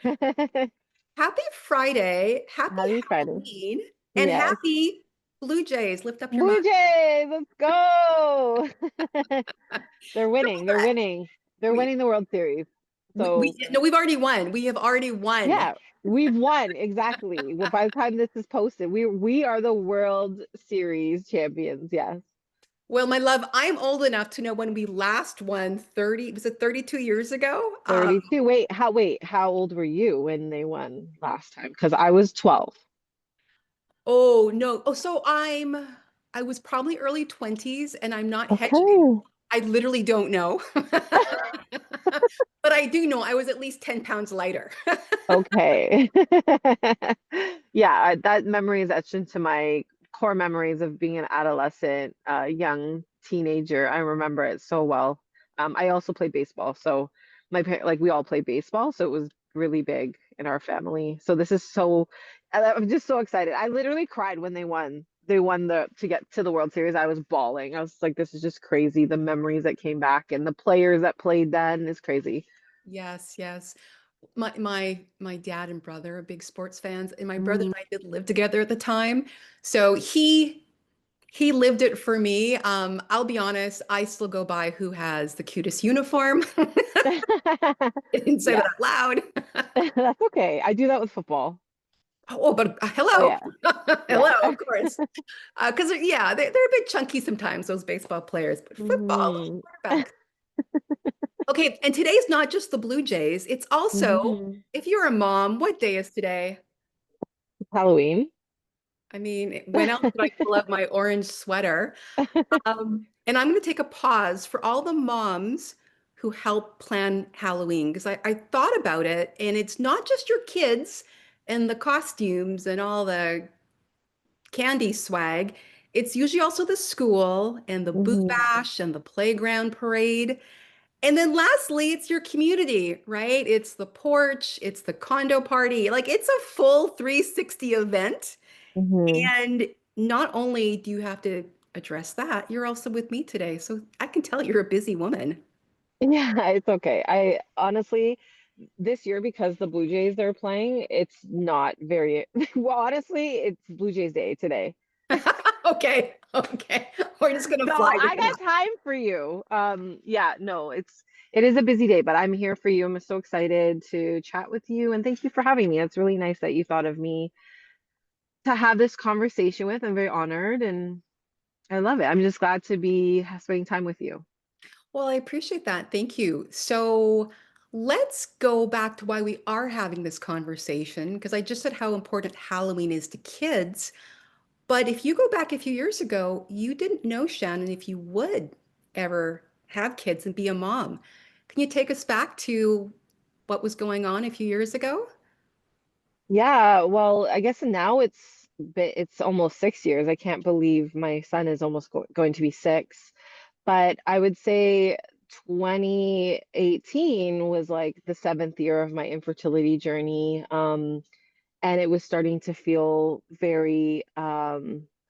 Happy Friday, happy Happy Friday. Halloween, and Yes. happy Blue Jays. Lift up your Blue mind. Jays, let's go. They're winning. They're Correct. winning. They're We, winning the World Series. we So, no, we've already won. We have already won. yeah, we've won exactly. Well, by the time this is posted, we are the World Series champions. Yes. Well, my love, I'm old enough to know when we last won 30, was it 32 years ago? 32. How old were you when they won last time? Because I was 12. Oh no. Oh, so I was probably early 20s and I'm not hedging. Okay. I literally don't know. But I do know I was at least 10 pounds lighter. Okay. Yeah, that memory is etched into my core memories of being an adolescent, young teenager. I remember it so well. I also played baseball, so my parents, like we all played baseball, so it was really big in our family. So this is so, I'm just so excited. I literally cried when they won. They won the to get to the World Series. I was bawling. I was like, this is just crazy. The memories that came back and the players that played then is crazy. Yes, yes. My dad and brother are big sports fans, and my brother Mhm. and I did live together at the time. So he lived it for me. I'll be honest, I still go by who has the cutest uniform. I didn't say that Yeah, out loud. that's okay. I do that with football. Oh, but Oh hello. yeah, Hello, yeah. of course. Because yeah, they're a bit chunky sometimes, those baseball players, but football, Hmm. quarterback. Okay, and today's not just the Blue Jays, it's also, Hmm. if you're a mom, what day is today? Halloween. I mean, when else would I pull out my orange sweater? And I'm going to take a pause for all the moms who help plan Halloween because I thought about it, and it's not just your kids and the costumes and all the candy swag. It's usually also the school and the boot Hmm. bash and the playground parade. And then lastly, it's your community, right? It's the porch, it's the condo party. Like it's a full 360 event. Hmm. And not only do you have to address that, you're also with me today. So I can tell you're a busy woman. Yeah, it's okay. I honestly, this year because the Blue Jays are playing, it's not very well, honestly, it's Blue Jays Day today. Okay, okay. We're just gonna So fly with I that. got time for you. Yeah, no, it is a busy day, but I'm here for you. I'm so excited to chat with you and thank you for having me. It's really nice that you thought of me to have this conversation with. I'm very honored and I love it. I'm just glad to be spending time with you. Well, I appreciate that. Thank you. So let's go back to why we are having this conversation, because I just said how important Halloween is to kids. But if you go back a few years ago, you didn't know, Shannon, if you would ever have kids and be a mom. Can you take us back to what was going on a few years ago? Yeah, well, I guess now it's almost 6 years. I can't believe my son is almost going to be 6. But I would say 2018 was like the seventh year of my infertility journey. And it was starting to feel very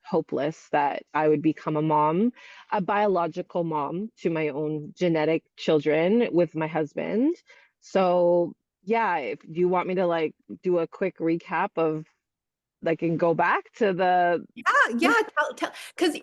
hopeless that I would become a mom, a biological mom to my own genetic children with my husband. So, yeah, if you want me to like do a quick recap of like and go back to the Yeah, tell, because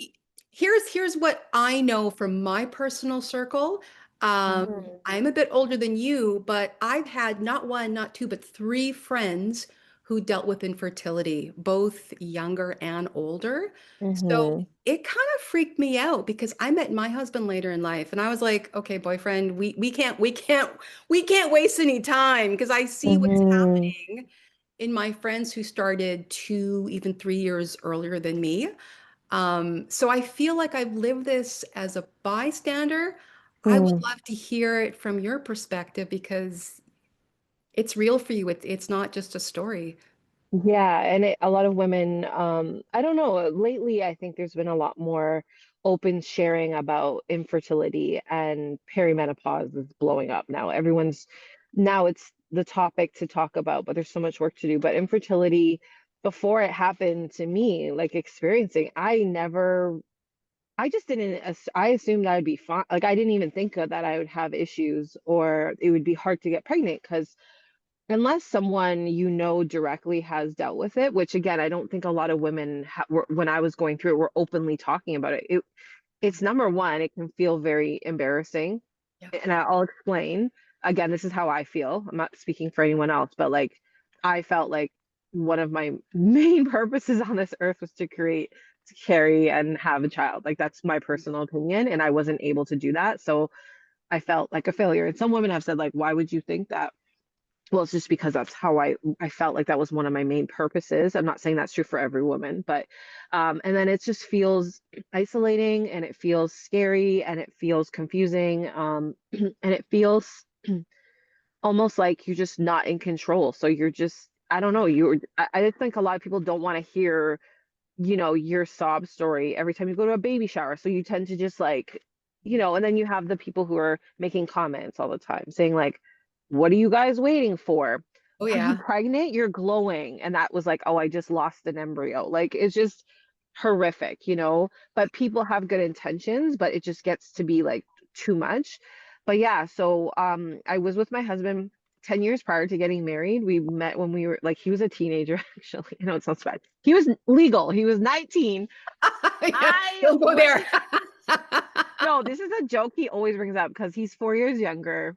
here's what I know from my personal circle. Mhm. I'm a bit older than you, but I've had not one, not two, but three friends who dealt with infertility, both younger and older. So Mhm. it kind of freaked me out because I met my husband later in life, and I was like, okay, boyfriend, we can't waste any time because I see what's Mhm. happening in my friends who started 2, even 3 years earlier than me. So I feel like I've lived this as a bystander. I would Mhm. love to hear it from your perspective because it's real for you. It's not just a story. Yeah, and a lot of women, I don't know, lately I think there's been a lot more open sharing about infertility and perimenopause is blowing up now. Now it's the topic to talk about, but there's so much work to do. But infertility, before it happened to me, like experiencing, I just didn't, I assumed I would be fine. Like I didn't even think that I would have issues or it would be hard to get pregnant because unless someone you know directly has dealt with it, which again, I don't think a lot of women when I was going through it were openly talking about it. It's number one, it can feel very embarrassing, Yeah. and I'll explain. Again, this is how I feel. I'm not speaking for anyone else, but like I felt like one of my main purposes on this earth was to carry and have a child. Like that's my personal opinion, and I wasn't able to do that. So I felt like a failure. And some women have said like, why would you think that? Well, it's just because that's how I felt like that was one of my main purposes. I'm not saying that's true for every woman, but and then it just feels isolating and it feels scary and it feels confusing and it feels almost like you're just not in control. So you're just I don't know, I just think a lot of people don't want to hear, your sob story every time you go to a baby shower. So you tend to just like, and then you have the people who are making comments all the time saying like, what are you guys waiting for? Oh Are you yeah. pregnant? You're glowing. And that was like, oh, I just lost an embryo. Like it's just horrific. But people have good intentions, but it just gets to be like too much. But yeah, so I was with my husband 10 years prior to getting married. We met when we were like he was a teenager actually. I know it sounds bad. He was legal. He was 19. Yeah, I don't go was there. no, this is a joke he always brings up because he's 4 years younger,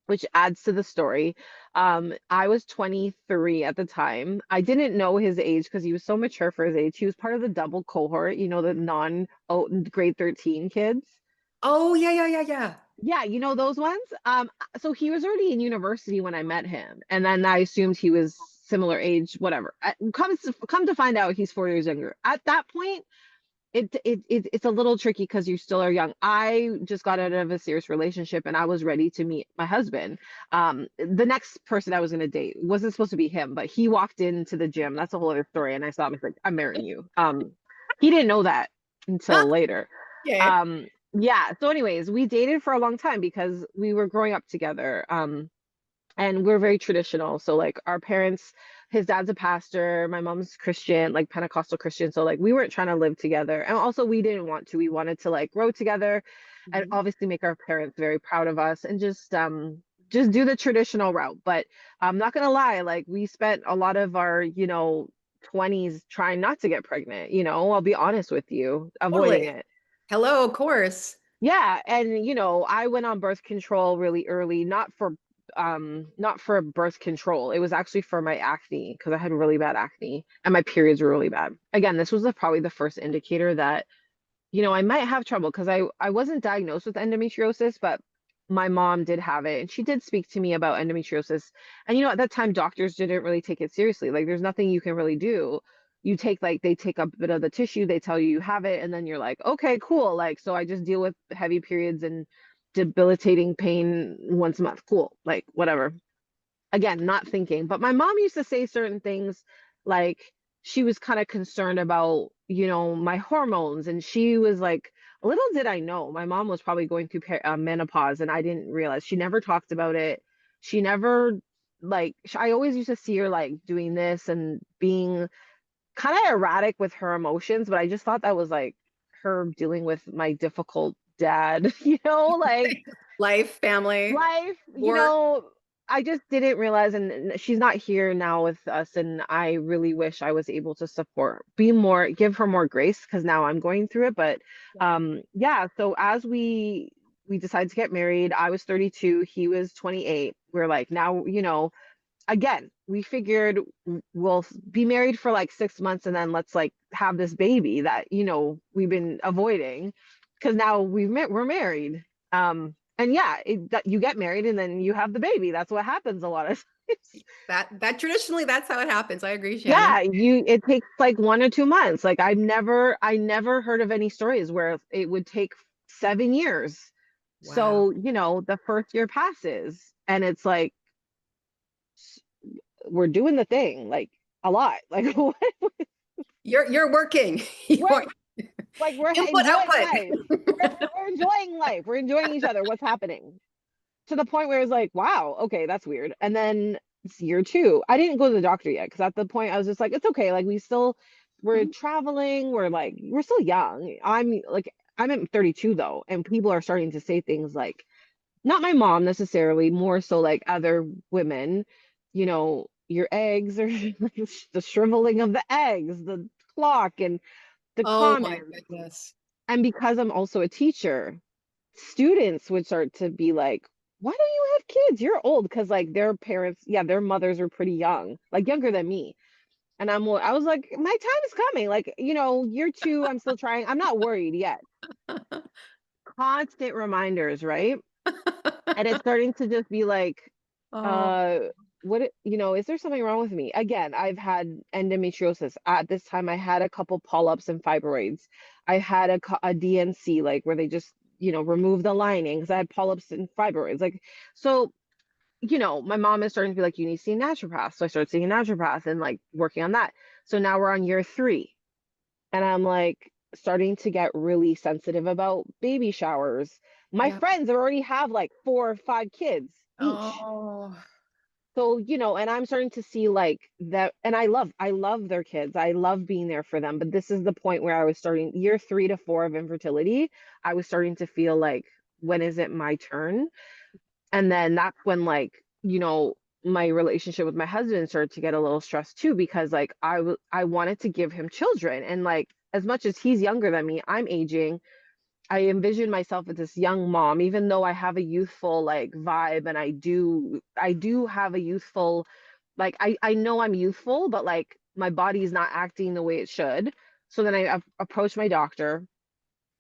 which adds to the story. I was 23 at the time. I didn't know his age because he was so mature for his age. He was part of the double cohort, the non grade 13 kids. Oh yeah, yeah, yeah, yeah. Yeah, you know those ones. So he was already in university when I met him, and then I assumed he was similar age, whatever. Come to find out, he's 4 years younger. At that point, it's a little tricky because you still are young. I just got out of a serious relationship and I was ready to meet my husband. The next person I was going to date wasn't supposed to be him, but he walked into the gym. That's a whole other story. And I saw him. He's like, I'm marrying you. He didn't know that until later. Okay. Um, yeah. So, anyways, we dated for a long time because we were growing up together. And we're very traditional. So like our parents, his dad's a pastor, my mom's Christian, like Pentecostal Christian. So like we weren't trying to live together. And also we didn't want to. We wanted to like grow together and Mhm. obviously make our parents very proud of us and just do the traditional route. But I'm not gonna lie, like we spent a lot of our, 20s trying not to get pregnant, I'll be honest with you, avoiding Totally. it. Hello, of course. Yeah, and I went on birth control really early, not for birth control. It was actually for my acne because I had really bad acne and my periods were really bad. Again, this was probably the first indicator that, I might have trouble because I wasn't diagnosed with endometriosis, but my mom did have it and she did speak to me about endometriosis. And at that time doctors didn't really take it seriously. Like there's nothing you can really do. They take a bit of the tissue, they tell you you have it, and then you're like, okay, cool. Like so I just deal with heavy periods and debilitating pain once a month. Cool. Like whatever. Again, not thinking. But my mom used to say certain things like she was kind of concerned about, my hormones. And she was like, little did I know, my mom was probably going through menopause and I didn't realize. She never talked about it. She never, like, I always used to see her like doing this and being kind of erratic with her emotions, but I just thought that was like her dealing with my difficult dad, like Life, family, life, work. I just didn't realize, and she's not here now with us, and I really wish I was able to give her more grace because now I'm going through it. But yeah, so as we decided to get married, I was 32, he was 28. We're like, now, again, we figured we'll be married for like 6 months and then let's like have this baby that, we've been avoiding because now we're married. And yeah, that you get married and then you have the baby. That's what happens a lot of times. That traditionally, that's how it happens. I agree, Shannon. Yeah, it takes like 1 or 2 months. Like I never heard of any stories where it would take 7 years. Wow. So, the first year passes and it's like we're doing the thing like a lot. Like You're working. You we're are we're input, enjoying output. life. We're enjoying life. We're enjoying each other. What's happening? To the point where it's like, wow, okay, that's weird. And then it's year two. I didn't go to the doctor yet because at the point I was just like, it's okay. Like we're Mhm. traveling. We're still young. I'm at 32 though, and people are starting to say things like, not my mom necessarily, more so like other women. your eggs are like the shriveling of the eggs, the clock, and the Oh my comments. goodness. And because I'm also a teacher, students would start to be like, why don't you have kids? You're old. Because like their parents, yeah, their mothers were pretty young, like younger than me. And I was like, my time is coming. Like, year two, I'm still trying. I'm not worried yet. Constant reminders, right? And it's starting to just be like, Oh, uh, is there something wrong with me? Again, I've had endometriosis. At this time, I had a couple polyps and fibroids. I had a DNC, like where they just, remove the lining because I had polyps and fibroids. Like, so, my mom is starting to be like, you need to see a naturopath. So I started seeing a naturopath and like working on that. So now we're on year three. And I'm like starting to get really sensitive about baby showers. My yeah. friends already have like 4 or 5 kids each. Oh, So, and I'm starting to see like that, and I love their kids. I love being there for them. But this is the point where I was starting year 3 to 4 of infertility. I was starting to feel like, when is it my turn? And then that's when like, my relationship with my husband started to get a little stressed too, because like I wanted to give him children. And like as much as he's younger than me, I'm aging. I envision myself as this young mom, even though I have a youthful like vibe, and I do have a youthful, like I know I'm youthful, but like my body is not acting the way it should. So then approached my doctor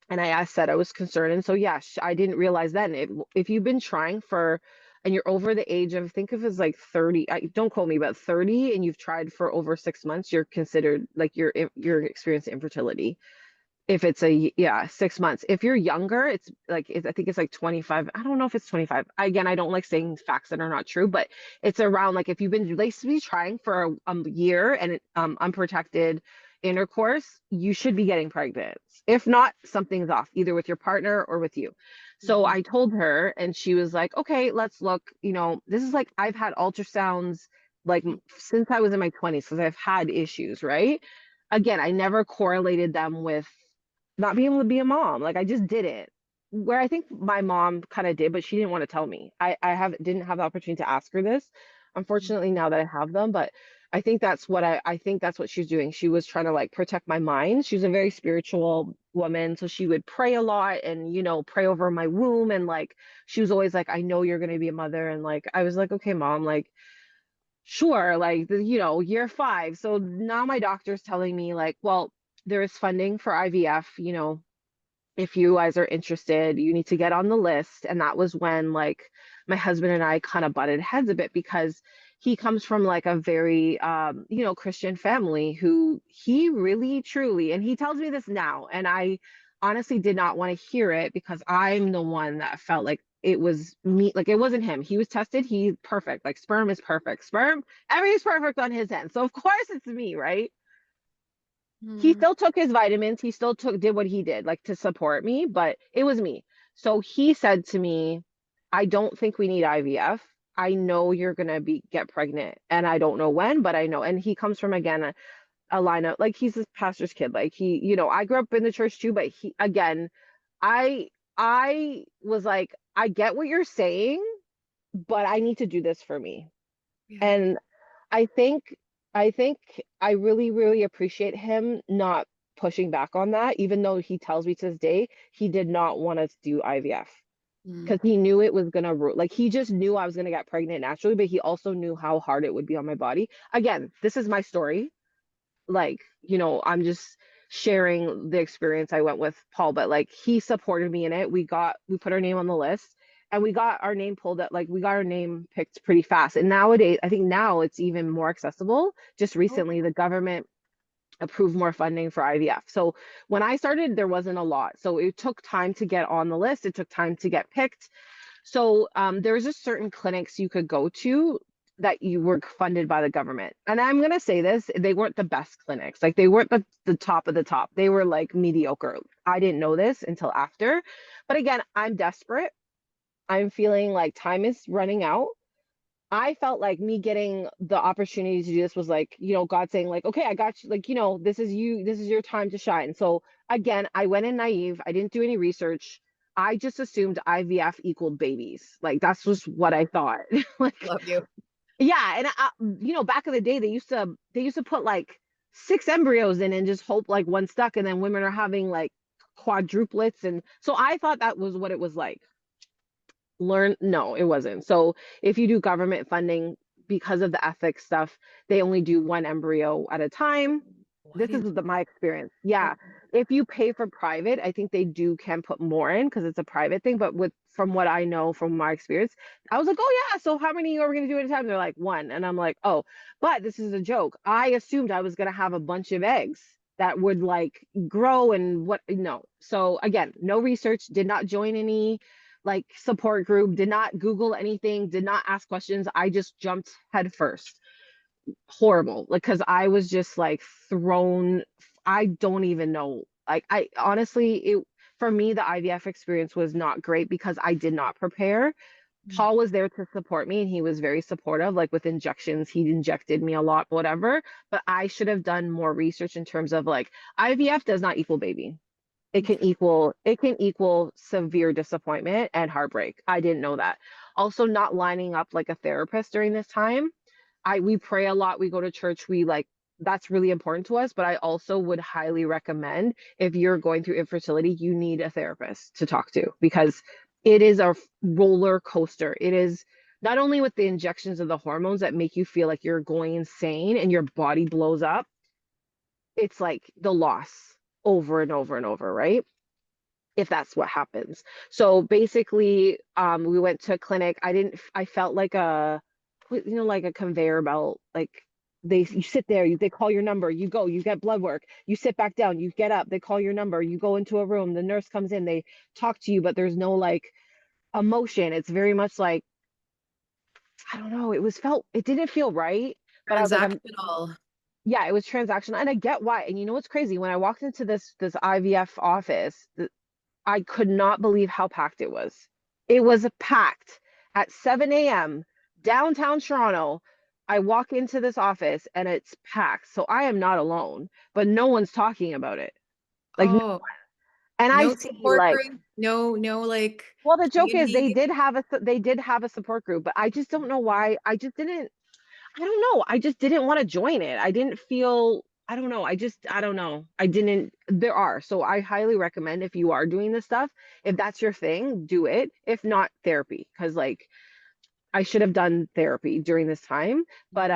and I said I was concerned. And so yeah, I didn't realize then, if you've been trying for, and you're over the age of, think of it as like 30, don't quote me, but 30, and you've tried for over 6 months, you're considered like you're experiencing infertility. If it's yeah, 6 months. If you're younger, I think it's like 25. I don't know if it's 25. Again, I don't like saying facts that are not true, but it's around like if you've been basically trying for a year and unprotected intercourse, you should be getting pregnant. If not, something's off, either with your partner or with you. So mhm. I told her, and she was like, okay, let's look. This is like I've had ultrasounds like since I was in my 20s because I've had issues, right? Again, I never correlated them with not being able to be a mom. Like I just didn't. Where I think my mom kind of did, but she didn't want to tell me. I didn't have the opportunity to ask her this. Unfortunately, now that I have them, but I think that's what she's doing. She was trying to like protect my mind. She's a very spiritual woman, so she would pray a lot and pray over my womb, and like she was always like, I know you're going to be a mother. And like I was like, okay, mom, like sure, like year 5. So now my doctor's telling me like, well, there is funding for IVF, if you guys are interested, you need to get on the list. And that was when like my husband and I kind of butted heads a bit, because he comes from like a very Christian family, who he really truly, and he tells me this now, and I honestly did not want to hear it, because I'm the one that felt like it was me, like it wasn't him. He was tested, he's perfect, like sperm is perfect, sperm, everything's perfect on his end. So of course it's me, right? He Mm, still took his vitamins. He still did what he did, like to support me, but it was me. So he said to me, I don't think we need IVF. I know you're gonna get pregnant, and I don't know when, but I know. And he comes from, again, a line of like, he's a pastor's kid. Like I grew up in the church too, but he, again, I I was like, I get what you're saying, but I need to do this for me. yeah. And I think I think I really, really appreciate him not pushing back on that, even though he tells me to this day he did not want us to do IVF, Mm, because he knew it was gonna like he just knew I was gonna get pregnant naturally, but he also knew how hard it would be on my body. Again, this is my story. Like, I'm just sharing the experience I went with Paul, but like he supported me in it. We put our name on the list, and we got our name pulled up, like we got our name picked pretty fast. And nowadays, I think now it's even more accessible. Just oh, recently, the government approved more funding for IVF. So when I started, there wasn't a lot. So it took time to get on the list. It took time to get picked. So there's just certain clinics you could go to that you were funded by the government. And I'm gonna say this, they weren't the best clinics. Like they weren't the top of the top. They were like mediocre. I didn't know this until after. But again, I'm desperate. I'm feeling like time is running out. I felt like me getting the opportunity to do this was like, God saying like, okay, I got you, like, this is you, this is your time to shine. So again, I went in naive. I didn't do any research. I just assumed IVF equaled babies. Like that's just what I thought. Like love you. Yeah, and back in the day they used to put like 6 embryos in and just hope like one stuck, and then women are having like quadruplets, and so I thought that was what it was like. Learn No, it wasn't. So if you do government funding, because of the ethics stuff, they only do one embryo at a time. Oh, I This is didn't. my experience. Yeah, if you pay for private, I think they do can put more in because it's a private thing, but with from what I know from my experience, I was like, oh yeah, so how many are we going to do at a time? They're like one, and I'm like, oh, but this is a joke. I assumed I was going to have a bunch of eggs that would like grow, and what, no. So again, no research, did not join any like support group, did not Google anything, did not ask questions. I just jumped head first. Horrible. Like, cause I was just like thrown. I don't even know. Like, I honestly, it for me, the IVF experience was not great because I did not prepare. Paul was there to support me and he was very supportive, like with injections. He injected me a lot, whatever. But I should have done more research in terms of like IVF does not equal baby. It can equal severe disappointment and heartbreak. I didn't know that. Also, not lining up like a therapist during this time. We pray a lot, we go to church, we like that's really important to us, but I also would highly recommend if you're going through infertility, you need a therapist to talk to because it is a roller coaster. It is not only with the injections of the hormones that make you feel like you're going insane and your body blows up, it's like the loss over and over and over, right? If that's what happens. So basically, we went to a clinic. I felt like like a conveyor belt. Like you sit there, they call your number, you go, you get blood work, you sit back down, you get up, they call your number, you go into a room, the nurse comes in, they talk to you, but there's no like emotion. It's very much like, I don't know, it didn't feel right. But I was like, Transactional. yeah, it was transactional. And I get why. And you know what's crazy? When I walked into this IVF office, I could not believe how packed it was. It was packed at 7 a.m. downtown Toronto. I walk into this office and it's packed. So I am not alone, but no one's talking about it. Like, Oh, and I no see support like, group, no like well, the joke is community. they did have a support group, but I just don't know why. I don't know. I just didn't want to join it. I didn't feel, I don't know. I don't know. I didn't, there are. So I highly recommend if you are doing this stuff, if that's your thing, do it. If not, therapy. Cause like I should have done therapy during this time. But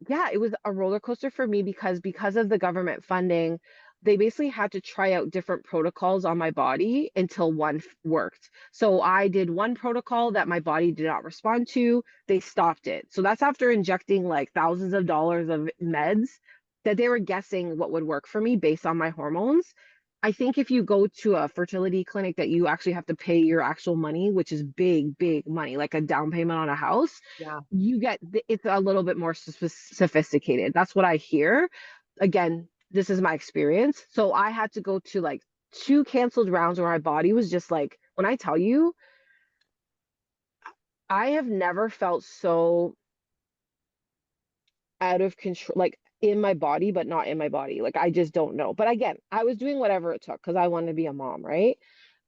yeah, it was a roller coaster for me because of the government funding, they basically had to try out different protocols on my body until one worked. So I did one protocol that my body did not respond to. They stopped it. So that's after injecting like thousands of dollars of meds that they were guessing what would work for me based on my hormones. I think if you go to a fertility clinic that you actually have to pay your actual money, which is big, big money, like a down payment on a house, Yeah. it's a little bit more sophisticated. That's what I hear. Again, this is my experience. So I had to go to like two canceled rounds where my body was just like, when I tell you, I have never felt so out of control, like in my body, but not in my body. Like I just don't know. But again, I was doing whatever it took because I wanted to be a mom, right?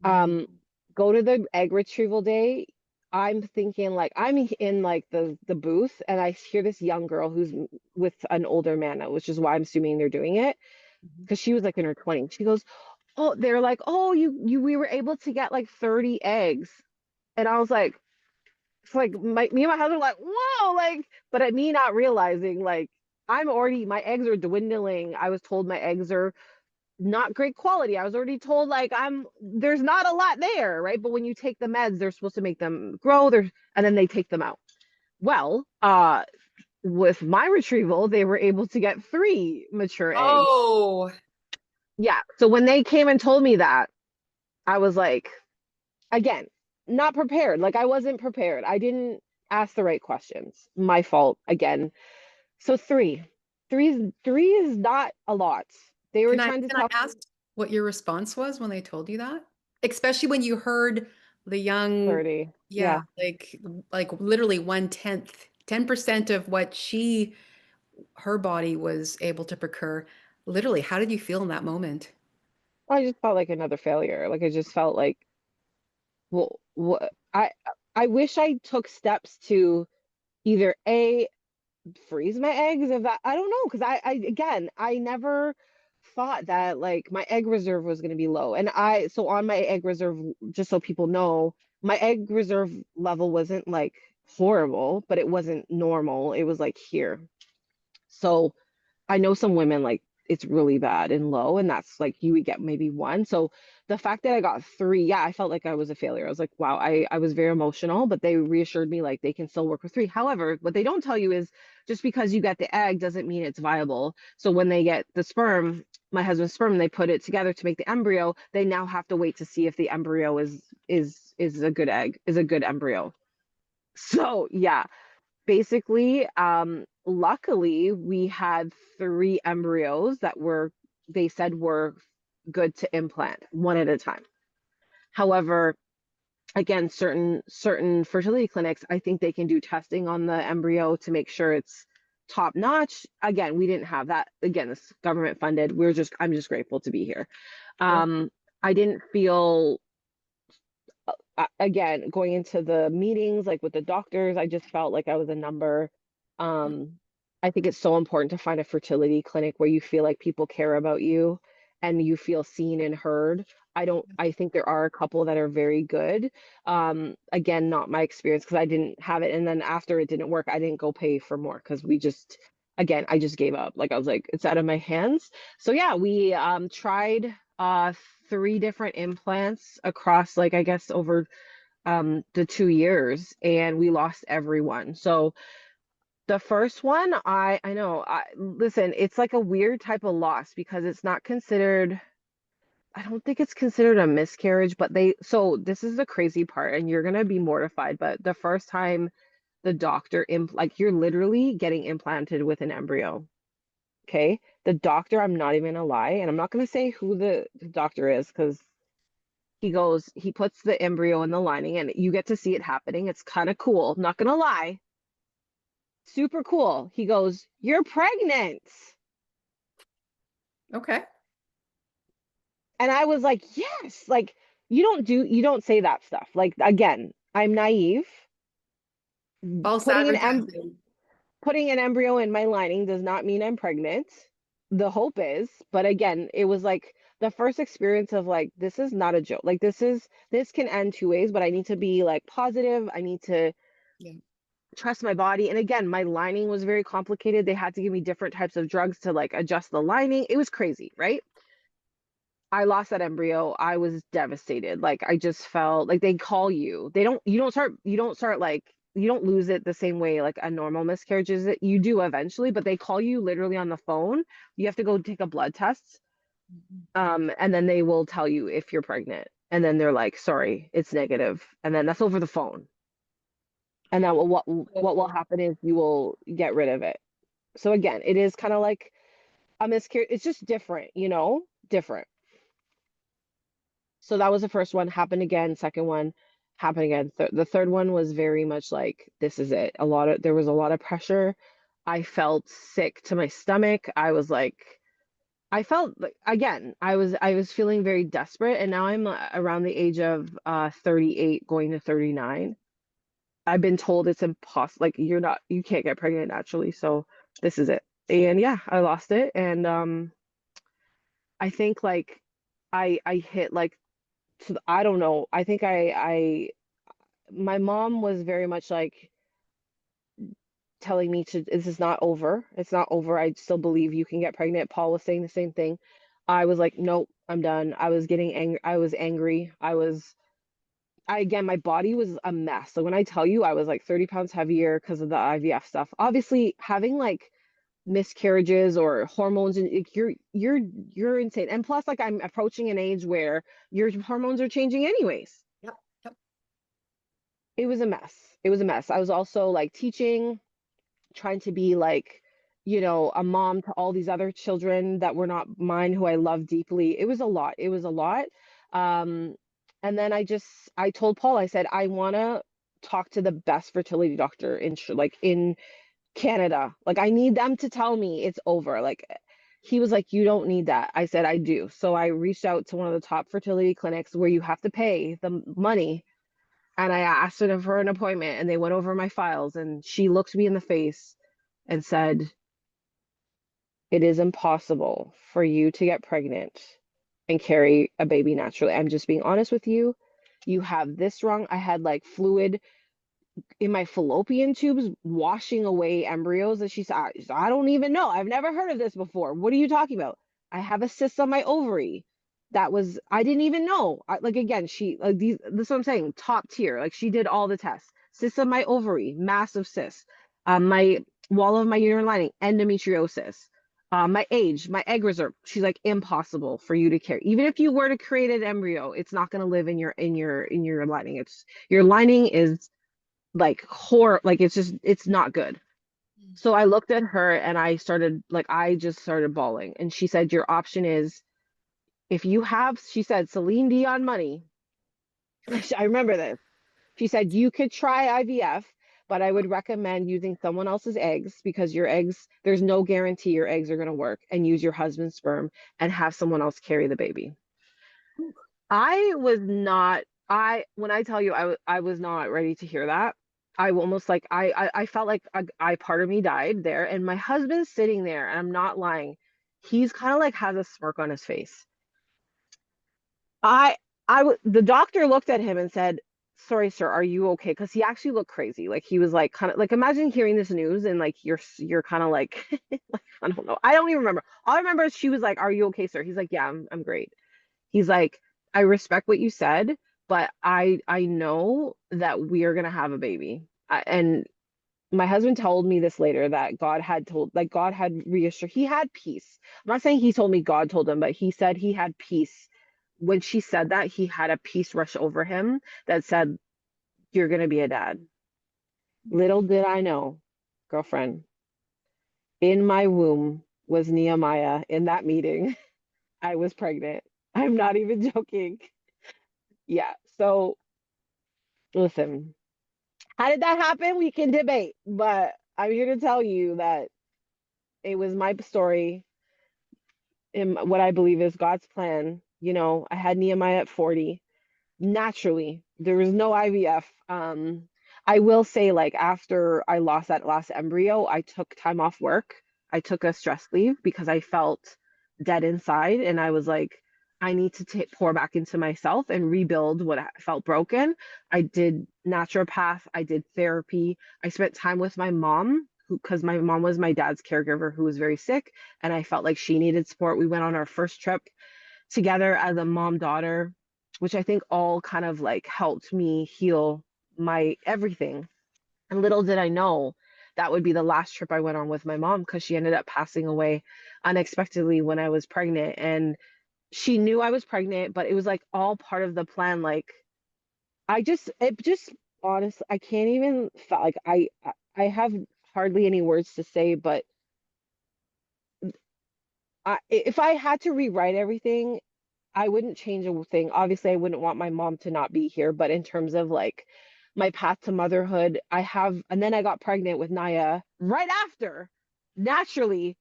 Mhm. Um, go to the egg retrieval day. I'm thinking like I'm in like the booth and I hear this young girl who's with an older man, which is why I'm assuming they're doing it Mhm. because she was like in her 20s. She goes, "Oh, they're like, oh, you we were able to get like 30 eggs." And I was like, it's like me and my husband were like, whoa, like, but at me not realizing, like, my eggs are dwindling. I was told my eggs are not great quality. I was already told, like, there's not a lot there, right? But when you take the meds, they're supposed to make them grow, and then they take them out. Well, with my retrieval, they were able to get 3 mature eggs. Oh, Yeah. So when they came and told me that, I was like, again, not prepared. Like I wasn't prepared. I didn't ask the right questions. My fault again. So three is not a lot. They were can I trying to can I tell me ask what your response was when they told you that? Especially when you heard the young, 30. yeah, Yeah. like literally 1/10, 10% of what her body was able to procure. Literally, how did you feel in that moment? I just felt like another failure. Like I just felt like, well, what I wish I took steps to either A, freeze my eggs if that, I don't know, because I again, I never thought that like my egg reserve was going to be low. And so on my egg reserve, just so people know, my egg reserve level wasn't like horrible, but it wasn't normal. It was like here. So I know some women like it's really bad and low, and that's like you would get maybe one. So the fact that I got three, yeah, I felt like I was a failure. I was like, wow, I was very emotional, but they reassured me like they can still work with three. However, what they don't tell you is just because you get the egg doesn't mean it's viable. So when they get the sperm, my husband's sperm, they put it together to make the embryo, they now have to wait to see if the embryo is a good egg, is a good embryo. So yeah, basically, luckily, we had three embryos that they said were good to implant one at a time. However, again, certain fertility clinics, I think they can do testing on the embryo to make sure it's top notch. Again, we didn't have that. Again, it's government funded. I'm just grateful to be here. Sure. Um, I didn't feel again, going into the meetings, like with the doctors, I just felt like I was a number. Um, I think it's so important to find a fertility clinic where you feel like people care about you and you feel seen and heard. I think there are a couple that are very good. Again, not my experience because I didn't have it. And then after it didn't work, I didn't go pay for more because again, I just gave up. Like I was like, it's out of my hands. So yeah, we tried three different implants across like I guess over the 2 years, and we lost everyone. So the first one, I know, listen, it's like a weird type of loss because it's not considered, I don't think it's considered a miscarriage, but so this is the crazy part, and you're gonna be mortified, but the first time the doctor like you're literally getting implanted with an embryo. Okay. The doctor, I'm not even gonna lie, and I'm not gonna say who the doctor is because he puts the embryo in the lining and you get to see it happening. It's kind of cool. Not gonna lie. Super cool. He goes, "You're pregnant." Okay. And I was like, "Yes." Like you don't say that stuff. Like again, I'm naive. False Putting advertising. putting an embryo in my lining does not mean I'm pregnant. The hope is, but again, it was like the first experience of like this is not a joke. Like this can end two ways, but I need to be like positive. I need to Yeah. trust my body. And again, my lining was very complicated. They had to give me different types of drugs to like adjust the lining. It was crazy, right? I lost that embryo. I was devastated. Like I just felt like they call you. You don't start like you don't lose it the same way like a normal miscarriage is it. You do eventually, but they call you literally on the phone. You have to go take a blood test. And then they will tell you if you're pregnant. And then they're like, sorry, it's negative. And then that's over the phone. And then what will Oh, happen is you will get rid of it. So again, it is kind of like a miscarriage. It's just different, different. So that was the first one, happened again. Second one happened again. The third one was very much like, this is it. There was a lot of pressure. I felt sick to my stomach. I felt like, again, I was feeling very desperate. And now I'm around the age of 38 going to 39. I've been told it's impossible. Like you can't get pregnant naturally. So this is it. And yeah, I lost it. And I think like I hit like I don't know. I think my mom was very much like telling me to this is not over. It's not over. I still believe you can get pregnant. Paul was saying the same thing. I was like, nope, I'm done. I was getting angry. I was angry. Again, my body was a mess. So when I tell you I was like 30 pounds heavier because of the IVF stuff, obviously having like miscarriages or hormones and like, you're insane. And plus, like I'm approaching an age where your hormones are changing anyways. yep. Yep. It was a mess. It was a mess. I was also like teaching, trying to be like, a mom to all these other children that were not mine who I love deeply. It was a lot. It was a lot. Um, and then I told Paul, I said, I want to talk to the best fertility doctor like in Canada. Like I need them to tell me it's over. Like he was like, you don't need that. I said, I do. So I reached out to one of the top fertility clinics where you have to pay the money. And I asked her for an appointment and they went over my files and she looked me in the face and said, it is impossible for you to get pregnant and carry a baby naturally. I'm just being honest with you. You have this wrong. I had like fluid in my fallopian tubes washing away embryos. And she said, I don't even know. I've never heard of this before. What are you talking about? I have a cyst on my ovary. That was, I didn't even know. Like, again, she, like, this is what I'm saying, top tier. Like, she did all the tests. Cyst on my ovary, massive cyst. My wall of my uterine lining, endometriosis. My egg reserve. She's like, impossible for you to carry. Even if you were to create an embryo, it's not going to live in your lining. It's your lining is like horror, like it's just it's not good. So I looked at her and I just started bawling. And she said, your option is, if you have, she said, Celine Dion money. I remember this. She said you could try IVF, but I would recommend using someone else's eggs, because your eggs, there's no guarantee your eggs are going to work, and use your husband's sperm and have someone else carry the baby. I was not, when I tell you I was not ready to hear that. I almost like I felt like part of me died there, and my husband's sitting there, and I'm not lying. He's kind of like has a smirk on his face. I the doctor looked at him and said, "Sorry, sir, are you okay?" Because he actually looked crazy. Like he was like kind of like, imagine hearing this news and like you're kind of like, like I don't know. I don't even remember. All I remember is she was like, "Are you okay, sir?" He's like, "Yeah, I'm great." He's like, I respect what you said, but I know that we are gonna have a baby. And my husband told me this later, that God had told, like God had reassured, he had peace. I'm not saying he told me God told him, but he said he had peace. When she said that, he had a peace rush over him that said, you're gonna be a dad. Little did I know, girlfriend, in my womb was Nehemiah in that meeting. I was pregnant. I'm not even joking. Yeah. So listen, how did that happen? We can debate, but I'm here to tell you that it was my story and what I believe is God's plan. I had Nehemiah at 40. Naturally, there was no IVF. I will say, like, after I lost that last embryo, I took time off work. I took a stress leave because I felt dead inside, and I was like, I need to pour back into myself and rebuild what I felt broken. I did naturopath, I did therapy, I spent time with my mom, because my mom was my dad's caregiver who was very sick, and I felt like she needed support. We went on our first trip together as a mom daughter, which I think all kind of like helped me heal my everything. And little did I know that would be the last trip I went on with my mom, because she ended up passing away unexpectedly when I was pregnant. And she knew I was pregnant, but it was like all part of the plan. Like it just honestly, I can't even like I have hardly any words to say, but if I had to rewrite everything, I wouldn't change a thing. Obviously, I wouldn't want my mom to not be here, but in terms of like my path to motherhood, and then I got pregnant with Naya right after, naturally,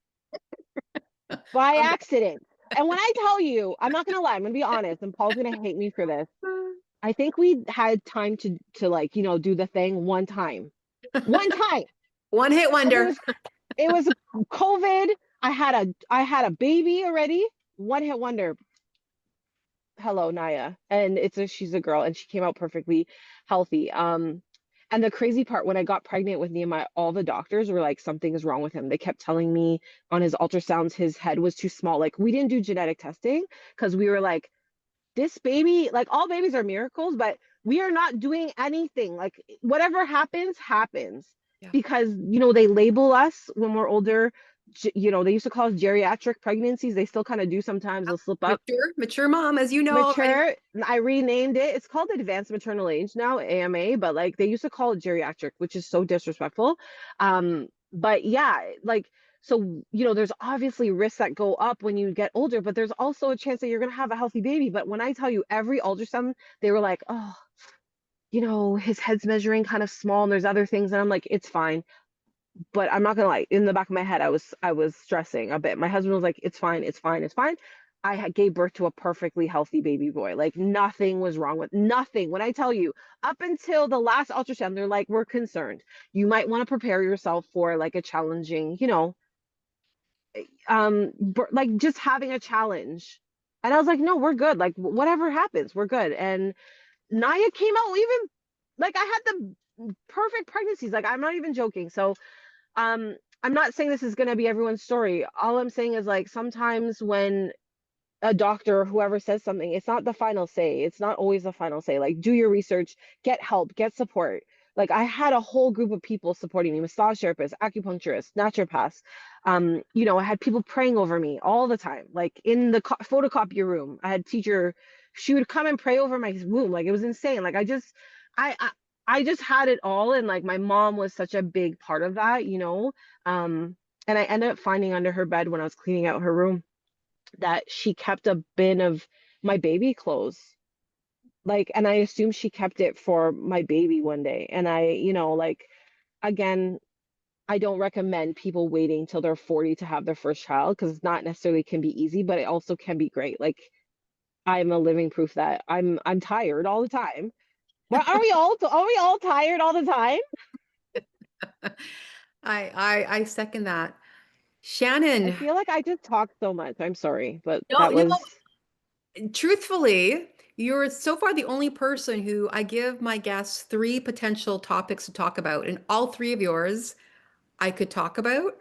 by Okay. accident. And when I tell you, I'm not gonna lie, I'm gonna be honest, and Paul's gonna hate me for this. I think we had time to like, do the thing one time. One time. One hit Because wonder. it was COVID. I had a baby already. One hit wonder. Hello, Naya. And she's a girl, and she came out perfectly healthy. And the crazy part, when I got pregnant with Nehemiah, all the doctors were like, something is wrong with him. They kept telling me on his ultrasounds his head was too small. Like, we didn't do genetic testing because we were like, this baby, like, all babies are miracles, but we are not doing anything. Like, whatever happens, happens. Yeah. Because, they label us when we're older. They used to call us geriatric pregnancies. They still kind of do sometimes. They'll slip up. Mature mom, as you know. Mature, I renamed it. It's called advanced maternal age now, AMA, but like they used to call it geriatric, which is so disrespectful. But yeah, like, so there's obviously risks that go up when you get older, but there's also a chance that you're gonna have a healthy baby. But when I tell you, every ultrasound, they were like, oh, his head's measuring kind of small, and there's other things, and I'm like, it's fine. But I'm not gonna lie, in the back of my head, I was stressing a bit. My husband was like, it's fine, it's fine, it's fine. gave birth to a perfectly healthy baby boy. Like nothing was wrong with nothing. When I tell you, up until the last ultrasound, they're like, we're concerned. You might want to prepare yourself for like a challenging, like just having a challenge. And I was like, no, we're good. Like whatever happens, we're good. And Naya came out even like I had the perfect pregnancies. Like I'm not even joking. So I'm not saying this is gonna be everyone's story. All I'm saying is like sometimes when a doctor or whoever says something, it's not the final say. It's not always the final say. Like, do your research, get help, get support. Like, I had a whole group of people supporting me, massage therapists, acupuncturists, naturopaths. I had people praying over me all the time. Like in the photocopier room, I had a teacher. She would come and pray over my womb. Like it was insane. Like I, I, I just had it all, and like my mom was such a big part of that. Um, and I ended up finding under her bed when I was cleaning out her room that she kept a bin of my baby clothes. Like, and I assumed she kept it for my baby one day. And like, again, I don't recommend people waiting till they're 40 to have their first child because it's not necessarily can be easy, but it also can be great. Like, I'm a living proof that I'm tired all the time. Well, are we all tired all the time? I second that. I Shannon, feel like I just talk so much. I'm sorry, but no, that was truthfully, you're so far the only person who I give my guests three potential topics to talk about, and all three of yours I could talk about.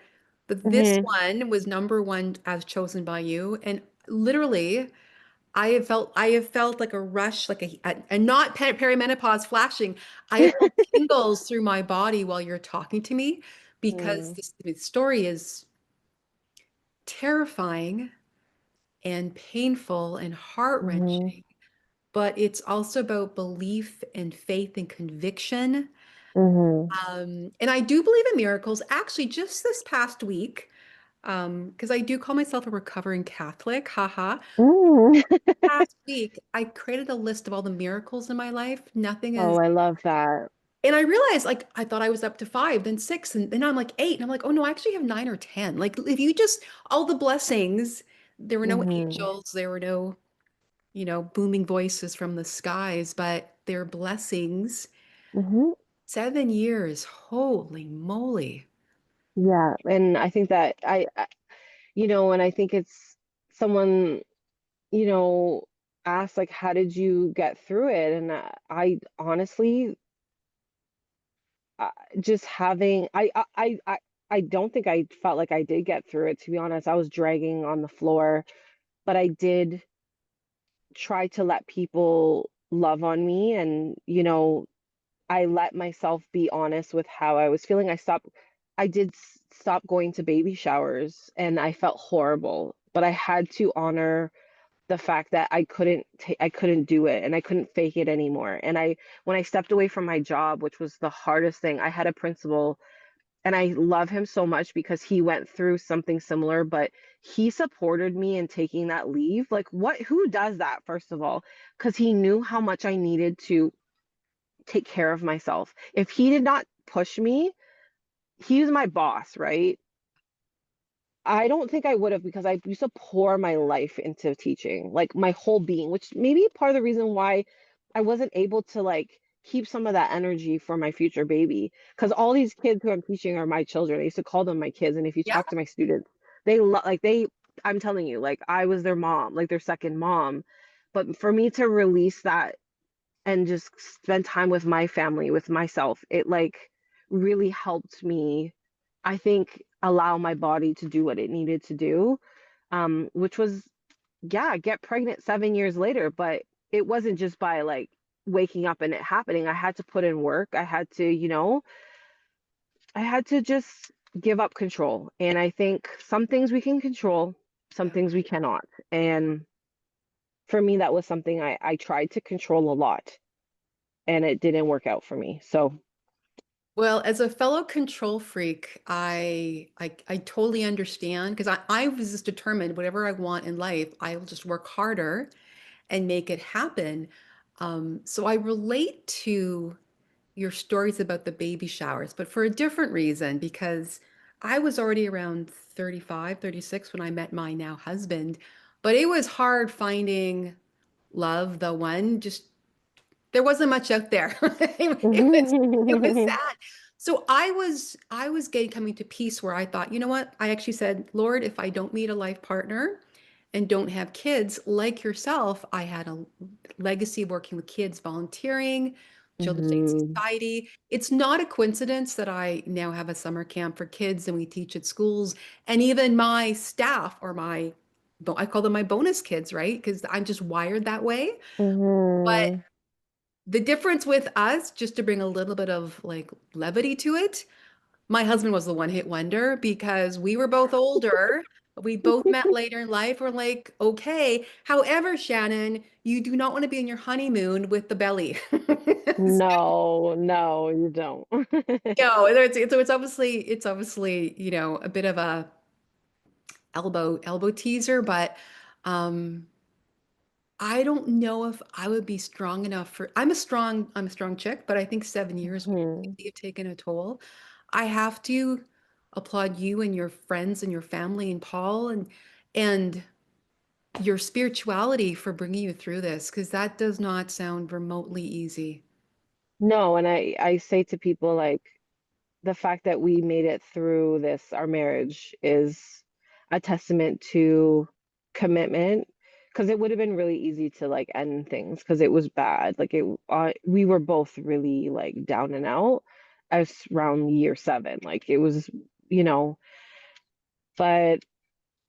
But this Mhm, one was number one as chosen by you. And literally, I have felt like a rush, like and not perimenopause flashing. I have felt tingles through my body while you're talking to me because mhm, this story is terrifying and painful and mhm, heart-wrenching, but it's also about belief and faith and conviction. mhm, And I do believe in miracles. Actually, just this past week, because I do call myself a recovering Catholic, haha. mhm. Past week, I created a list of all the miracles in my life. Nothing Oh, is, I love that. and I realized like I thought I was up to five, then six, and then I'm like eight. And I'm like, oh no, I actually have nine or 10. Like if you just all the blessings, there were no Mhm, angels, there were no, booming voices from the skies, but they're blessings. mhm. 7 years, holy moly. Yeah, and I think that and I think it's someone, you know, asked like, how did you get through it? And I honestly, uh, just having, I don't think I felt like I did get through it, to be honest. I was dragging on the floor, but I did try to let people love on me and, I let myself be honest with how I was feeling. I did stop going to baby showers and I felt horrible, but I had to honor the fact that I couldn't do it and I couldn't fake it anymore. And when I stepped away from my job, which was the hardest thing, I had a principal and I love him so much because he went through something similar, but he supported me in taking that leave. Like who does that, first of all? Because he knew how much I needed to take care of myself. If he did not push me, he was my boss, right? I don't think I would have because I used to pour my life into teaching, like my whole being, which maybe part of the reason why I wasn't able to like keep some of that energy for my future baby. Because all these kids who I'm teaching are my children. I used to call them my kids. And if you Yeah. talk to my students, they love, like, I'm telling you, like, I was their mom, like their second mom. But for me to release that and just spend time with my family, with myself, it like really helped me, I think, allow my body to do what it needed to do. Which was, yeah, get pregnant 7 years later, but it wasn't just by like waking up and it happening. I had to put in work. I had to just give up control. And I think some things we can control, some Yeah. things we cannot. And for me, that was something I tried to control a lot and it didn't work out for me. So, Well, as a fellow control freak, I totally understand because I was just determined whatever I want in life, I will just work harder and make it happen. So I relate to your stories about the baby showers, but for a different reason, because I was already around 35, 36 when I met my now husband. But it was hard finding love, the one. Just there wasn't much out there. It was sad. So I was getting coming to peace where I thought, you know what? I actually said, Lord, if I don't meet a life partner and don't have kids like yourself, I had a legacy of working with kids, volunteering, Children's Aid Hmm. Society. It's not a coincidence that I now have a summer camp for kids and we teach at schools, and even my staff or my I call them my bonus kids, right? Because I'm just wired that way. But Hmm. the difference with us, just to bring a little bit of like levity to it, my husband was the one hit wonder because we were both older. We both met later in life. We're like, okay. However, Shannon, you do not want to be in your honeymoon with the belly. No, no, you don't. No, it's obviously, a bit of a elbow teaser, but um I don't know if I would be strong enough for I'm a strong chick, but I think 7 years would Hmm. really have taken a toll. I have to applaud you and your friends and your family and Paul and your spirituality for bringing you through this, because that does not sound remotely easy. No, and I say to people like the fact that we made it through this, our marriage, is a testament to commitment. Because it would have been really easy to like end things because it was bad. Like we were both really like down and out as around year 7. Like it was, you know, but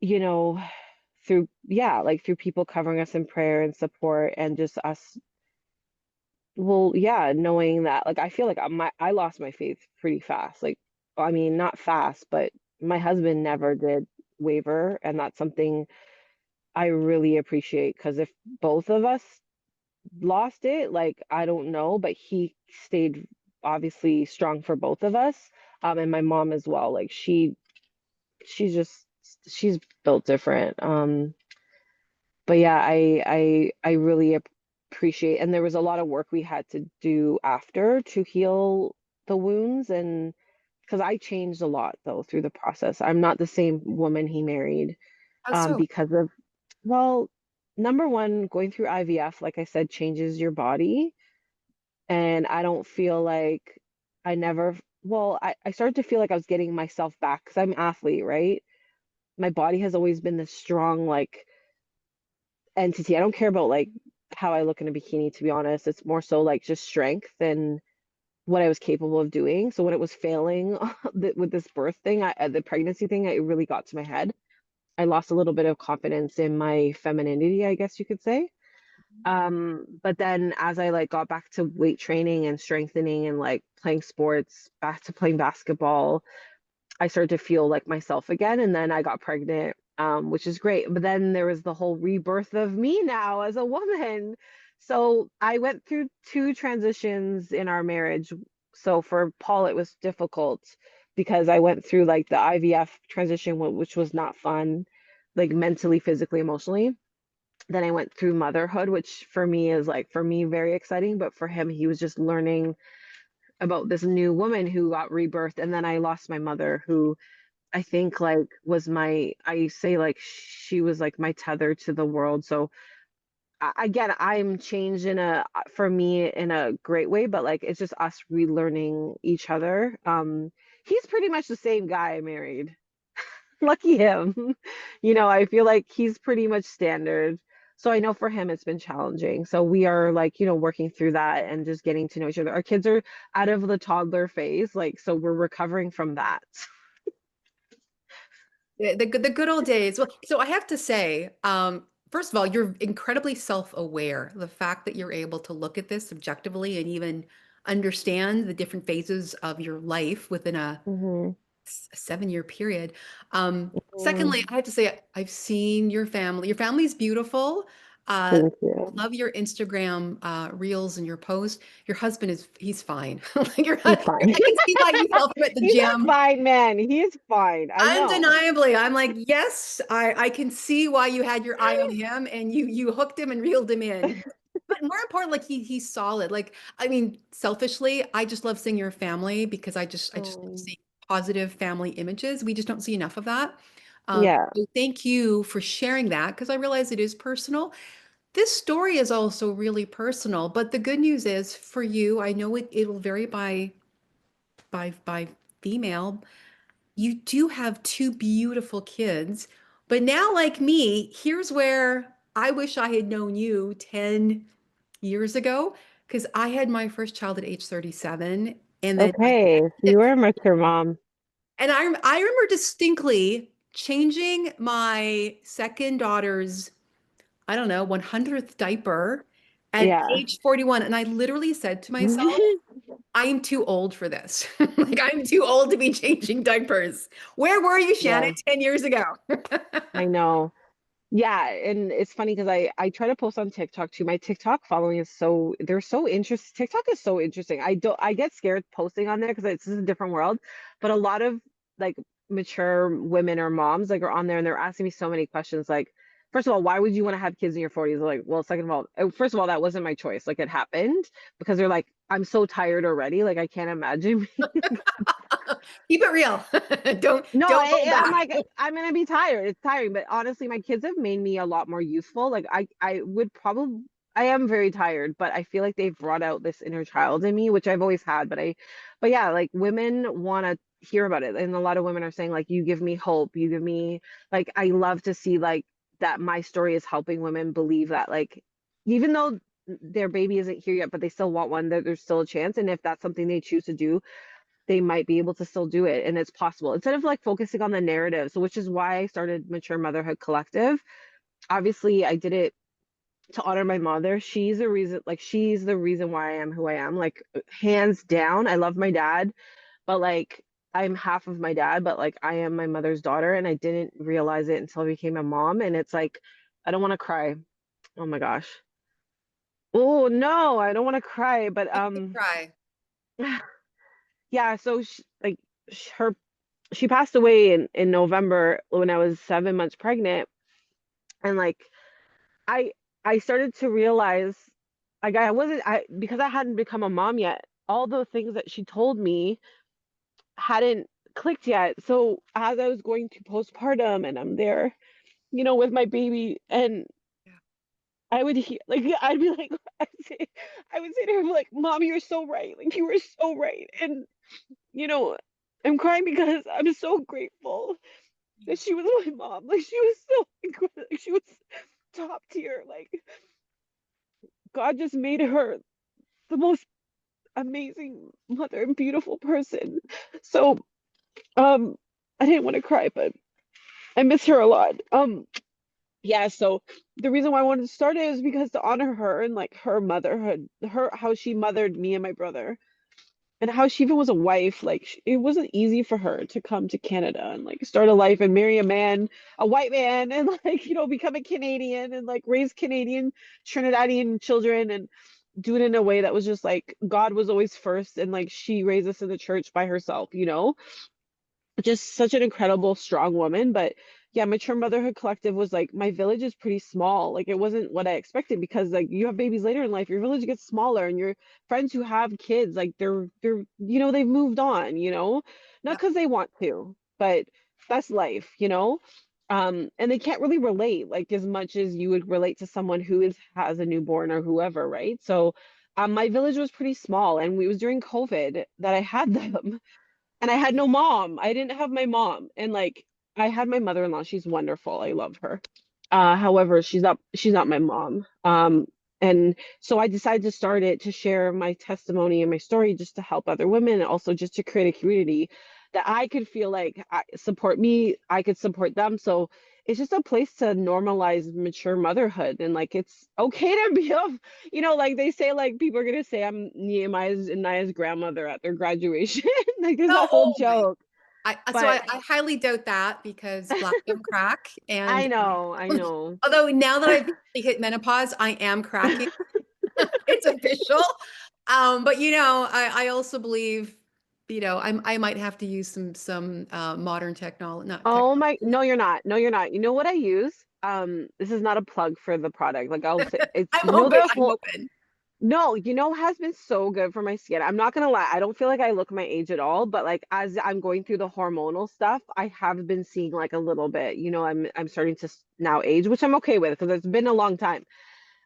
you know, through yeah, like through people covering us in prayer and support and just us, well, yeah, knowing that, like, I feel like I lost my faith pretty fast. Like, I mean, not fast, but my husband never did waver, and that's something I really appreciate because if both of us lost it, like, I don't know, but he stayed obviously strong for both of us, and my mom as well. Like, she's just she's built different. But yeah, I really appreciate, and there was a lot of work we had to do after to heal the wounds, and because I changed a lot though through the process. I'm not the same woman he married, How so? because of, well, number one, going through IVF, like I said, changes your body, and I don't feel like I never, well, I started to feel like I was getting myself back because I'm an athlete, right? My body has always been this strong, like, entity. I don't care about like how I look in a bikini, to be honest. It's more so like just strength and what I was capable of doing. So when it was failing with this birth thing, the pregnancy thing, it really got to my head. I lost a little bit of confidence in my femininity, I guess you could say. But then as I like got back to weight training and strengthening and like playing sports, back to playing basketball, I started to feel like myself again. And then I got pregnant, which is great. But then there was the whole rebirth of me now as a woman. So I went through 2 transitions in our marriage. So for Paul, it was difficult because I went through like the IVF transition, which was not fun, like mentally, physically, emotionally. Then I went through motherhood, which for me is like, for me, very exciting. But for him, he was just learning about this new woman who got rebirthed. And then I lost my mother, who I think like was I say like she was like my tether to the world. So again, I'm changed in a, for me in a great way, but like it's just us relearning each other. He's pretty much the same guy I married. Lucky him. I feel like he's pretty much standard. So I know for him it's been challenging. So we are like, working through that and just getting to know each other. Our kids are out of the toddler phase, like so we're recovering from that. The good old days. Well, so I have to say, first of all, you're incredibly self-aware. The fact that you're able to look at this objectively and even understand the different phases of your life within Hmm. a 7-year period. Mm, Secondly, I have to say, I've seen your family. Your family's beautiful. Uh, thank you. love your Instagram reels and your posts. Your husband he's fine. Like He's fine. I can see why you help him at the He's a gym. fine man. He is fine. I know. Undeniably, I'm like, yes, I can see why you had your eye on him and you hooked him and reeled him in. But more important, like he's solid. Like, I mean, selfishly, I just love seeing your family because I just love Um, seeing positive family images. We just don't see enough of that. Yeah. So thank you for sharing that because I realize it is personal. This story is also really personal, but the good news is for you, I know it'll vary by female. You do have two beautiful kids, but now, like me, here's where I wish I had known you 10 years ago because I had my first child at age 37, and then I Okay. So you were a mature mom. I remember distinctly changing my second daughter's, I don't know, 100th diaper at Yeah. age 41, and I literally said to myself, I am too old for this. Like, I'm too old to be changing diapers. Where were you, Shannon, Yeah, 10 years ago? I know. Yeah, and it's funny because I try to post on TikTok too. My TikTok following is so they're so interesting. TikTok is so interesting. I get scared posting on there because it's just a different world. But a lot of like mature women or moms like are on there and they're asking me so many questions. Like, first of all, why would you want to have kids in your 40s? Like, well, second of all, first of all, that wasn't my choice. Like it happened because they're like, I'm so tired already. Like I can't imagine. Keep it real. Don't No, don't hold I'm back. like I'm gonna be tired. It's tiring, but honestly, my kids have made me a lot more youthful. Like I would probably I am very tired, but I feel like they've brought out this inner child in me, which I've always had. But yeah, like women want to hear about it, and a lot of women are saying like, you give me hope, you give me like I love to see like that my story is helping women believe that like even though their baby isn't here yet, but they still want one, that there's still a chance, and if that's something they choose to do they might be able to still do it and it's possible instead of like focusing on the narrative. So which is why I started Mature Motherhood Collective. Obviously I did it to honor my mother. She's the reason, like she's the reason why I am who I am, like hands down. I love my dad, but like I'm half of my dad, but like I am my mother's daughter and I didn't realize it until I became a mom. And it's like I don't want to cry. Oh my gosh. Oh no, I don't want to cry, but Try. yeah, so her she passed away in November when I was 7 months pregnant. And like I I started to realize like I wasn't I because I hadn't become a mom yet, all the things that she told me hadn't clicked yet. So as I was going to postpartum and I'm there, with my baby and Yeah. I would hear like I'd be like I would say to her like, Mom, you're so right. Like you were so right. And you know, I'm crying because I'm so grateful that she was my mom. Like she was so incredible. Like, she was top tier. Like God just made her the most amazing mother and beautiful person. So I didn't want to cry, but I miss her a lot. Yeah, so the reason why I wanted to start it is because to honor her and like her motherhood, her how she mothered me and my brother. And how she even was a wife, like it wasn't easy for her to come to Canada and like start a life and marry a man, a white man, and like become a Canadian and like raise Canadian Trinidadian children and do it in a way that was just like God was always first and like she raised us in the church by herself. Just such an incredible, strong woman. But yeah, Mature Motherhood Collective was like my village is pretty small. Like it wasn't what I expected because like you have babies later in life, your village gets smaller and your friends who have kids, like they're they've moved on, not Yeah. because they want to, but that's life. And they can't really relate like as much as you would relate to someone who has a newborn or whoever, right? So my village was pretty small and it was during COVID that I had them and I had no mom. I didn't have my mom. And like I had my mother-in-law. She's wonderful. I love her. However, she's not my mom. And so I decided to start it to share my testimony and my story just to help other women and also just to create a community that I could feel like support me, I could support them. So it's just a place to normalize mature motherhood and like it's okay to be like they say like people are gonna say I'm Nehemiah's and Naya's grandmother at their graduation. Like there's No, that whole oh my. joke. But I highly doubt that because black don't crack. And I know. although now that I've hit menopause, I am cracking. It's official. But I also believe, I might have to use some modern technology, not Oh my, technology. no, you're not. No, you're not. You know what I use? This is not a plug for the product. Like I'll say it's I'm open. the I'm whole open. No, has been so good for my skin. I'm not gonna lie, I don't feel like I look my age at all, but like as I'm going through the hormonal stuff, I have been seeing like a little bit. I'm starting to now age, which I'm okay with because it's been a long time.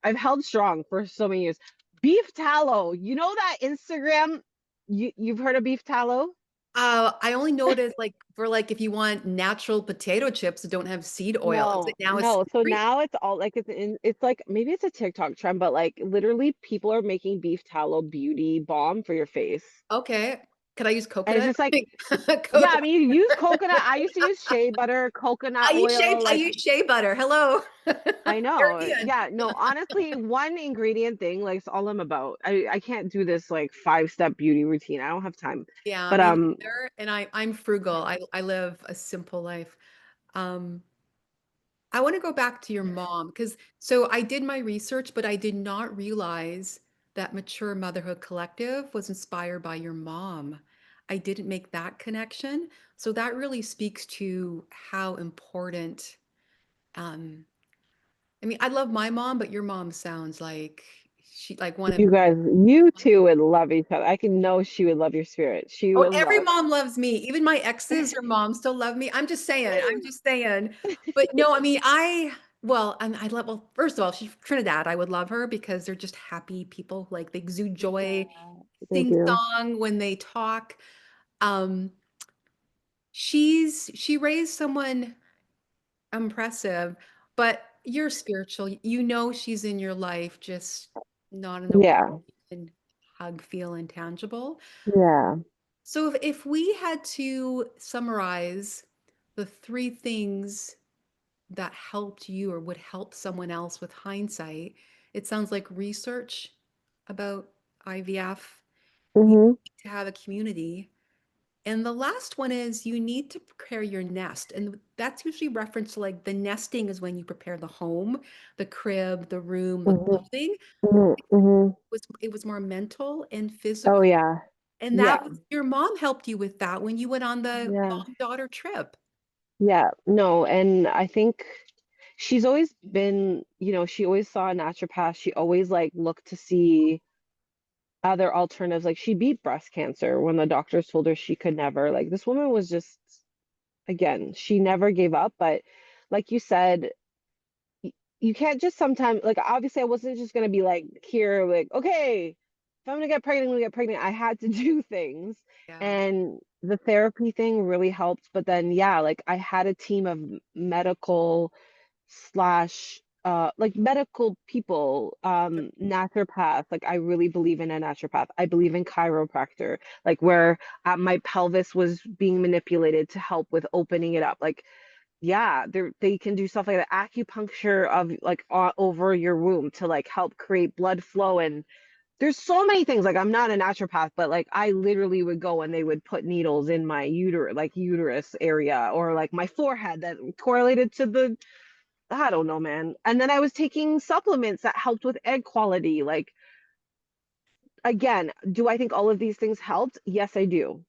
I've held strong for so many years. Beef tallow, that Instagram, you've heard of beef tallow? I only know it as like for like if you want natural potato chips that don't have seed oil. Is it No, now a no. So secret? now it's all like it's like maybe it's a TikTok trend, but like literally people are making beef tallow beauty balm for your face. Okay. Could I use And it's coconut? just like, yeah, I Coconut. mean, you use coconut. I used to use shea butter, coconut oil. I Like, use shea butter. Hello. I know. Caribbean. Yeah, no, honestly, one ingredient thing, like, it's all I'm about. I can't do this like 5-step beauty routine. I don't have time. Yeah, But me neither. And I'm frugal. I live a simple life. Um, I want to go back to your mom because so I did my research, but I did not realize that Mature Motherhood Collective was inspired by your mom. I didn't make that connection. So that really speaks to how important, um, I mean, I love my mom, but your mom sounds like she like one of you guys, you two would love each other. I can know she would love your spirit. She oh, would every love. mom loves me. Even my exes or moms still love me. I'm just saying. I'm just saying. But no, I mean, well, I love, well, first of all, she's Trinidad. I would love her because they're just happy people. Like they exude joy, Yeah, they sing do. song when they talk. Um, she raised someone impressive, but you're spiritual. You know she's in your life, just not in a way Yeah, you can hug, feel, intangible. yeah. So if we had to summarize the three things that helped you or would help someone else with hindsight, it sounds like research about IVF, you Hmm. need to have a community. And the last one is you need to prepare your nest. And that's usually referenced to like the nesting is when you prepare the home, the crib, the room, the Hmm. clothing. Hmm. Hmm. It was more mental and Oh physical. yeah. And that Yeah. was your mom helped you with that when you went on the Yeah. mom-daughter trip. Yeah. No, and I think she's always been, she always saw a naturopath. She always like looked to see other alternatives. Like she beat breast cancer when the doctors told her she could never. Like this woman was just, again, she never gave up. But like you said, you can't just sometimes, like obviously I wasn't just gonna be like here, like, okay, if I'm gonna get pregnant, I'm gonna get pregnant. I had to do things. Yeah. And the therapy thing really helped. But then yeah, like I had a team of medical slash like medical people, naturopath. Like I really believe in a naturopath. I believe in chiropractor, like where my pelvis was being manipulated to help with opening it up. Like yeah, they can do stuff like the acupuncture of like over your womb to like help create blood flow. And there's so many things. Like I'm not a naturopath, but like I literally would go and they would put needles in my uterus area or like my forehead that correlated to the, I don't know, man. And then I was taking supplements that helped with egg quality. Like again, do I think all of these things helped? Yes, I do.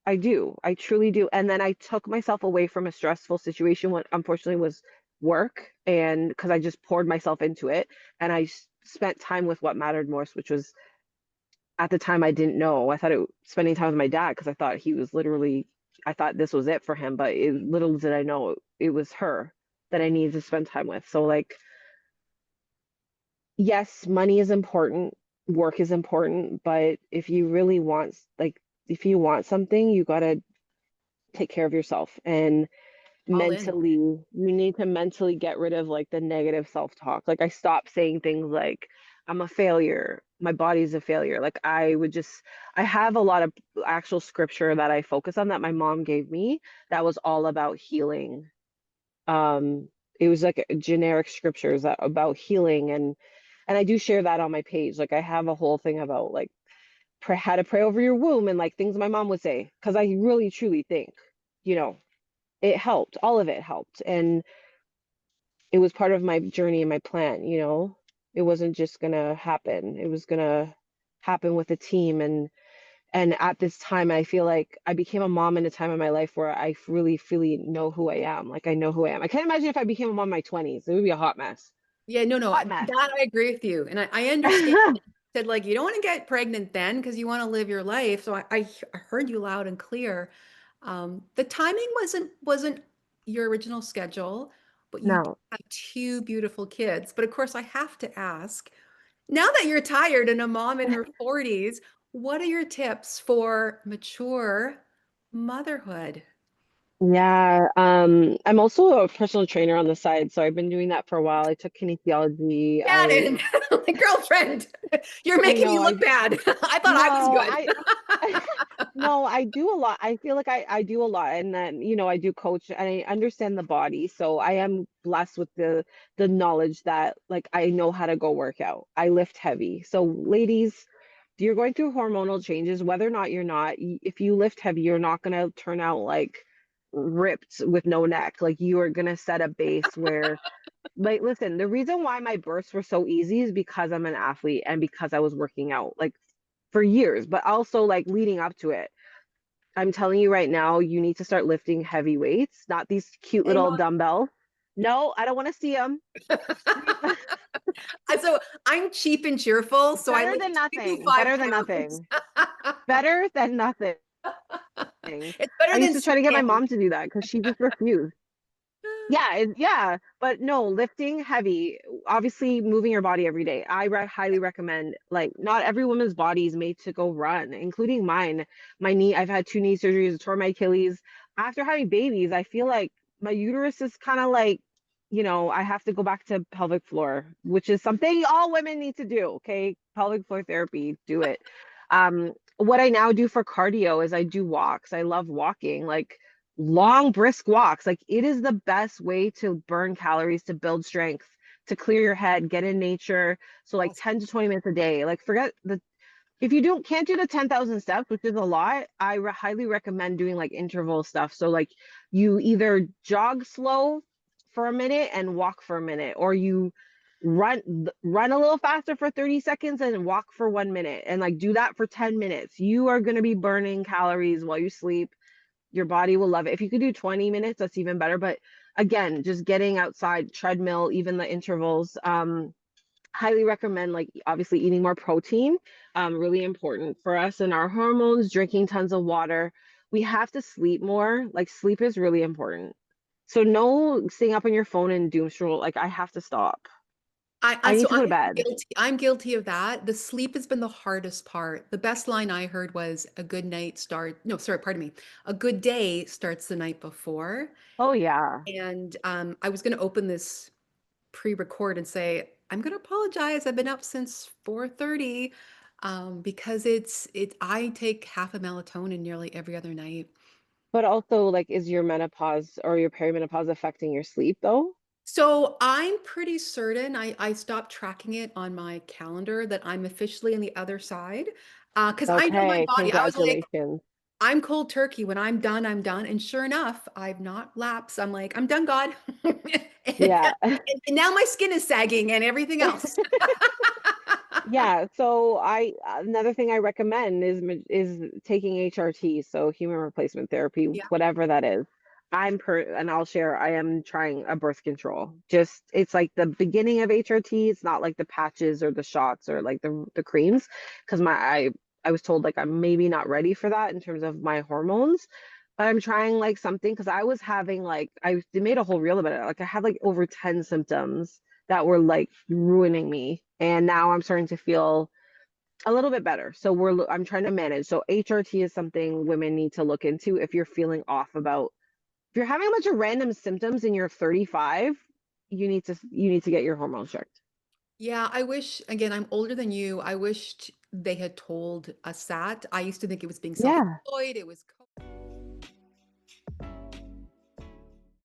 I do. I truly do. And then I took myself away from a stressful situation, what unfortunately was work, and because I just poured myself into it, and I spent time with what mattered most, which was at the time I didn't know. I thought spending time with my dad because I thought he was literally, I thought this was it for him, but little did I know it was her that I needed to spend time with. So like, yes, money is important, work is important, but if you really want, like, if you want something, you gotta take care of yourself. And All in. mentally, you need to mentally get rid of like the negative self-talk. Like I stopped saying things like I'm a failure, my body's a failure. Like I have a lot of actual scripture that I focus on that my mom gave me that was all about healing. It was like generic scriptures that about healing. And I do share that on my page. Like I have a whole thing about like how to pray over your womb and like things my mom would say because I really truly think, you know it helped. All of it helped. And it was part of my journey and my plan. It wasn't just gonna happen. It was gonna happen with a team. And at this time, I feel like I became a mom in a time in my life where I really, really know who I am. Like I know who I am. I can't imagine if I became a mom in my 20s. It would be a hot mess. Yeah, no, no, Hot mess. that I agree with you. And I understand. said, like, you don't want to get pregnant then because you want to live your life. So I heard you loud and clear. The timing wasn't your original schedule, but you did No. have two beautiful kids. But of course, I have to ask, now that you're tired and a mom in her 40s, what are your tips for mature motherhood? Yeah, I'm also a personal trainer on the side, so I've been doing that for a while. I took kinesiology. Shannon, my girlfriend, you're I making me know, look bad. I thought I was no, good. no, I do a lot. I feel like I do a lot, and then I do coach, and I understand the body, so I am blessed with the knowledge that like I know how to go work out. I lift heavy, so ladies, you're going through hormonal changes, whether or not you're not. If you lift heavy, you're not gonna turn out like ripped with no neck. Like you are gonna set a base where like listen, the reason why my births were so easy is because I'm an athlete and because I was working out like for years, but also like leading up to it. I'm telling you right now, you need to start lifting heavy weights, not these cute Hey, little mom. dumbbells. No, I don't want to see them. So I'm cheap and cheerful, so I Better lift than two nothing. five Better than pounds. nothing. Better than nothing. It's I better used than to try to get my skin. mom to do that because she just refused. Yeah, but no, lifting heavy, obviously moving your body every day. I highly recommend, like, not every woman's body is made to go run, including mine. My knee, I've had two knee surgeries, tore my Achilles. After having babies, I feel like my uterus is kind of like, I have to go back to pelvic floor, which is something all women need to do. Okay. Pelvic floor therapy, do it. What I now do for cardio is I do walks. I love walking. Like, long brisk walks, like it is the best way to burn calories, to build strength, to clear your head, get in nature. So like Yes. 10 to 20 minutes a day. Like forget the if you don't can't do the 10,000 steps, which is a lot, I highly recommend doing like interval stuff. So like you either jog slow for a minute and walk for a minute, or you run a little faster for 30 seconds and walk for 1 minute, and like do that for 10 minutes. You are going to be burning calories while you sleep. Your body will love it. If you could do 20 minutes, that's even better. But again, just getting outside, treadmill, even the intervals. Highly recommend, like, obviously eating more protein. Really important for us and our hormones, drinking tons of water. We have to sleep more. Like sleep is really important. So no staying up on your phone and doom scroll. Like I have to stop. I need So to go to bed. I'm guilty of that. The sleep has been the hardest part. The best line I heard was a good night start. No, sorry, pardon me. A good day starts the night before. Oh yeah. And I was going to open this pre-record and say, I'm going to apologize. I've been up since 4:30 because I take half a melatonin nearly every other night. But also, like, is your menopause or your perimenopause affecting your sleep though? So I'm pretty certain I stopped tracking it on my calendar that I'm officially on the other side. Because I know my Okay, body. I was like, congratulations. I'm cold turkey. When I'm done, I'm done. And sure enough, I've not lapsed. I'm like, I'm done, God. Yeah. And now my skin is sagging and everything else. Yeah, so I another thing I recommend is taking HRT, so human replacement therapy, Yeah. whatever that is. And I'll share, I am trying a birth control. Just it's like the beginning of HRT. It's not like the patches or the shots or like the creams, because I was told like I'm maybe not ready for that in terms of my hormones. But I'm trying like something because I was having like they made a whole reel about it. Like I had like over 10 symptoms that were like ruining me. And now I'm starting to feel a little bit better. So I'm trying to manage. So HRT is something women need to look into if you're feeling off about if you're having a bunch of random symptoms and you're 35, you need to get your hormones checked. Yeah, I wish, again, I'm older than you. I wished they had told us that. I used to think it was being Yeah. self-employed. It was